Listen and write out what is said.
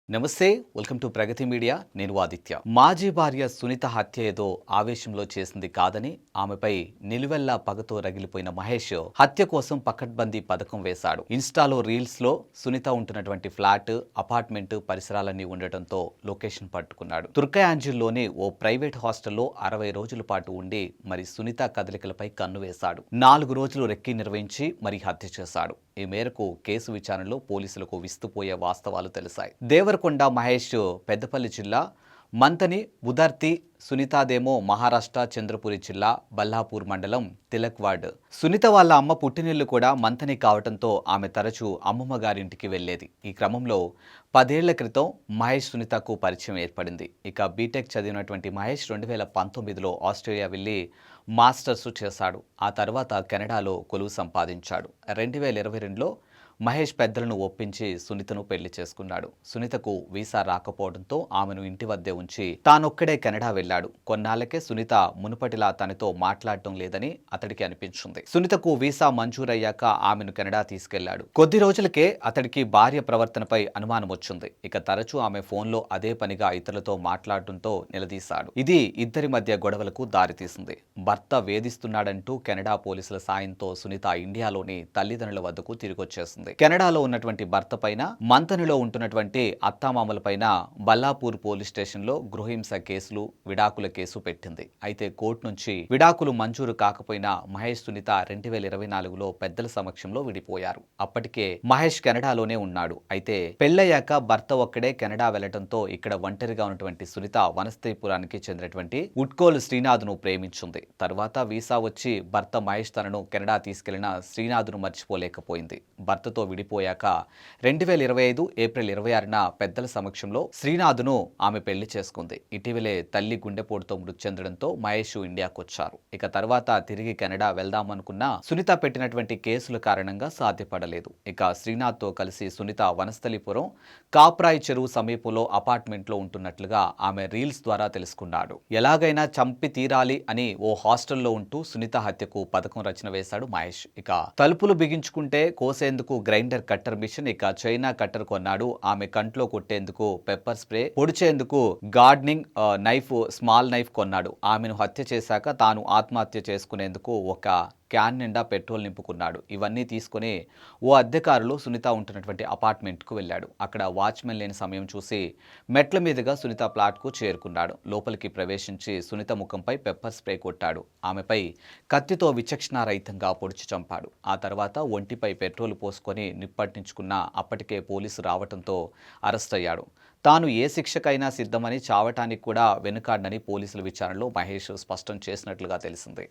నమస్తే, welcome to Pragathi media. నేను ఆదిత్య. మాజీ భార్య సునీత హత్య ఏదో ఆవేశంలో చేసింది కాదని, ఆమెపై నిలువెల్లా పగతో రగిలిపోయిన మహేష్ హత్య కోసం పకడ్బందీ పథకం వేశాడు. ఇన్స్టాలో రీల్స్ లో సునీత ఉంటున్నటువంటి ఫ్లాట్, అపార్ట్మెంట్ పరిసరాలన్నీ ఉండటంతో లొకేషన్ పట్టుకున్నాడు. తుర్కయాంజిల్లోని ఓ ప్రైవేట్ హాస్టల్లో 60 రోజుల పాటు ఉండి మరి సునీత కదలికలపై కన్ను వేశాడు. 4 రోజులు రెక్కి నిర్వహించి మరి హత్య చేశాడు. ఈ మేరకు కేసు విచారణలో పోలీసులకు విస్తుపోయే వాస్తవాలు తెలిసాయి. దేవరకొండ మహేష్ పెద్దపల్లి జిల్లా మంతని ఉదర్తి, సునీతాదేమో మహారాష్ట్ర చంద్రపురి జిల్లా బల్లాపూర్ మండలం తిలక్వాడ్. సునీత వాళ్ళ అమ్మ పుట్టినిల్లు కూడా మంతని కావడంతో ఆమె తరచూ అమ్మమ్మ గారింటికి వెళ్లేది. ఈ క్రమంలో 10 ఏళ్ల క్రితం మహేష్ సునీతకు పరిచయం ఏర్పడింది. ఇక బీటెక్ చదివినటువంటి మహేష్ 2019లో ఆస్ట్రేలియా వెళ్లి మాస్టర్స్ చేశాడు. ఆ తర్వాత కెనడాలో కొలువు సంపాదించాడు. 2022లో మహేష్ పెద్దలను ఒప్పించి సునీతను పెళ్లి చేసుకున్నాడు. సునీతకు వీసా రాకపోవడంతో ఆమెను ఇంటి వద్దే ఉంచి తానొక్కడే కెనడా వెళ్లాడు. కొన్నాళ్లకే సునీత మునుపటిలా తనతో మాట్లాడటం లేదని అతడికి అనిపించింది. సునీతకు వీసా మంజూరయ్యాక ఆమెను కెనడా తీసుకెళ్లాడు. కొద్ది రోజులకే అతడికి భార్య ప్రవర్తనపై అనుమానం వచ్చింది. ఇక తరచూ ఆమె ఫోన్లో అదే పనిగా ఇతరులతో మాట్లాడటంతో నిలదీశాడు. ఇది ఇద్దరి మధ్య గొడవలకు దారితీసింది. భర్త వేధిస్తున్నాడంటూ కెనడా పోలీసుల సాయంతో సునీత ఇండియాలోని తల్లిదండ్రుల వద్దకు తిరిగొచ్చేసింది. కెనడాలో ఉన్నటువంటి భర్త పైన, మంతనిలో ఉంటున్నటువంటి అత్తామామల పైన బల్లాపూర్ పోలీస్ స్టేషన్లో గృహహింస కేసులు, విడాకుల కేసు పెట్టింది. అయితే కోర్టు నుంచి విడాకులు మంజూరు కాకపోయినా మహేష్ సునీత 2024లో పెద్దల సమక్షంలో విడిపోయారు. అప్పటికే మహేష్ కెనడాలోనే ఉన్నాడు. అయితే పెళ్లయ్యాక భర్త ఒక్కడే కెనడా వెళ్లడంతో ఇక్కడ ఒంటరిగా ఉన్నటువంటి సునీత వనస్థలీపురానికి చెందినటువంటి ఉట్కోల్ శ్రీనాథ్ను ప్రేమించింది. తర్వాత వీసా వచ్చి భర్త మహేష్ తనను కెనడా తీసుకెళ్లిన శ్రీనాథ్ను మర్చిపోలేకపోయింది. భర్తతో విడిపోయాక 2025 ఏప్రిల్ 26న పెద్దల సమక్షంలో శ్రీనాథ్ను ఆమె పెళ్లి చేసుకుంది. ఇటీవలే తల్లి గుండెపోటుతో మృతి చెందడంతో మహేష్ ఇండియాకు వచ్చారు. ఇక తర్వాత తిరిగి కెనడా వెళ్దామనుకున్న సునీత పెట్టినటువంటి కేసుల కారణంగా సాధ్యపడలేదు. ఇక శ్రీనాథ్తో కలిసి సునీత వనస్థలీపురం కాప్రాయ్ చెరువు సమీపంలో అపార్ట్మెంట్లో ఉంటున్నట్లుగా ఆమె రీల్స్ ద్వారా తెలుసుకున్నాడు. ఎలాగైనా చంపి తీరాలి అని ఓ హాస్టల్లో ఉంటూ సునీత హత్యకు పథకం రచన వేశాడు మహేష్. ఇక తలుపులు బిగించుకుంటే కోసేందుకు గ్రైండర్ కట్టర్ మిషన్, ఇక చైనా కట్టర్ కొన్నాడు. ఆమె కంట్లో కొట్టేందుకు పెప్పర్ స్ప్రే, పొడిచేందుకు గార్డెనింగ్ నైఫ్, స్మాల్ నైఫ్ కొన్నాడు. ఆమెను హత్య చేశాక తాను ఆత్మహత్య చేసుకునేందుకు ఒక క్యాన్ నిండా పెట్రోల్ నింపుకున్నాడు. ఇవన్నీ తీసుకుని ఓ అద్దెకారులో సునీత ఉంటున్నటువంటి అపార్ట్మెంట్కు వెళ్ళాడు. అక్కడ వాచ్మెన్ లేని సమయం చూసి మెట్ల మీదుగా సునీత ఫ్లాట్కు చేరుకున్నాడు. లోపలికి ప్రవేశించి సునీత ముఖంపై పెప్పర్ స్ప్రే కొట్టాడు. ఆమెపై కత్తితో విచక్షణారహితంగా పొడిచి చంపాడు. ఆ తర్వాత ఒంటిపై పెట్రోల్ పోసుకొని నిప్పట్టించుకున్న అప్పటికే పోలీసు రావడంతో అరెస్ట్ అయ్యాడు. తాను ఏ శిక్షకైనా సిద్ధమని, చావటానికి కూడా వెనుకాడనని పోలీసుల విచారణలో మహేష్ స్పష్టం చేసినట్లుగా తెలిసింది.